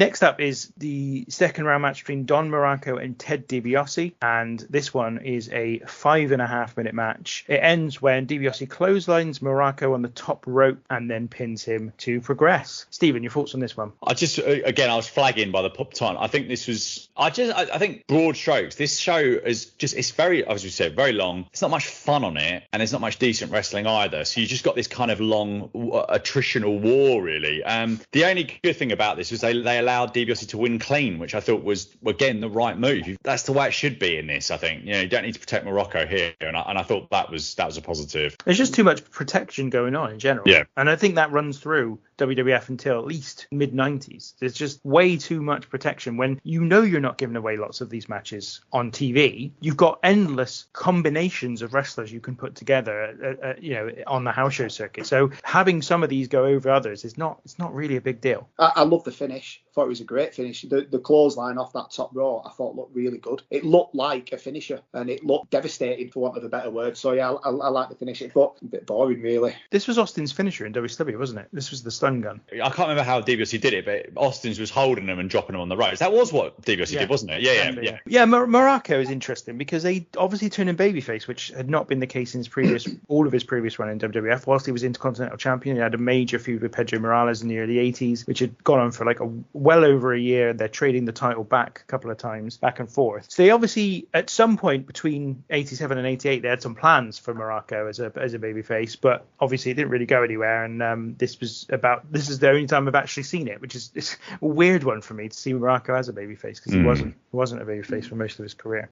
Next up is the second round match between Don Muraco and Ted Dibiase, and this one is a 5.5 minute match. It ends when Dibiase clotheslines Muraco on the top rope and then pins him to progress. Stephen, your thoughts on this one? I was flagging by the pop time. I think this was, I think broad strokes, this show is just, it's very, as you said, very long. It's not much fun on it, and there's not much decent wrestling either. So you just got this kind of long attritional war, really. The only good thing about this was they allowed Dibiase to win clean, which I thought was, again, the right move. That's the way it should be in this, I think. You don't need to protect Muraco here, and I thought that was a positive. There's just too much protection going on in general. Yeah. And I think that runs through WWF until at least mid-90s. There's just way too much protection. When you're not giving away lots of these matches on TV, you've got endless combinations of wrestlers you can put together, on the house show circuit. So having some of these go over others it's not really a big deal. I love the finish. I thought it was a great finish. The clothesline off that top row, I thought looked really good. It looked like a finisher, and it looked devastating, for want of a better word. So yeah, I like the finish. It got a bit boring, really. This was Austin's finisher in WCW, wasn't it? This was the stun gun. I can't remember how Dibiase did it, but Austin's was holding them and dropping them on the ropes. That was what Dibiase did, wasn't it? Yeah. Muraco is interesting because they obviously turned him babyface, which had not been the case in all of his previous run in WWF. Whilst he was Intercontinental Champion, he had a major feud with Pedro Morales in the early 80s, which had gone on for well over a year. They're trading the title back a couple of times, back and forth. So they obviously, at some point between 87 and 88, they had some plans for Muraco as a babyface, but obviously it didn't really go anywhere. And this is the only time I've actually seen it, which is it's a weird one for me to see Muraco as a babyface, because he wasn't a babyface for most of his career.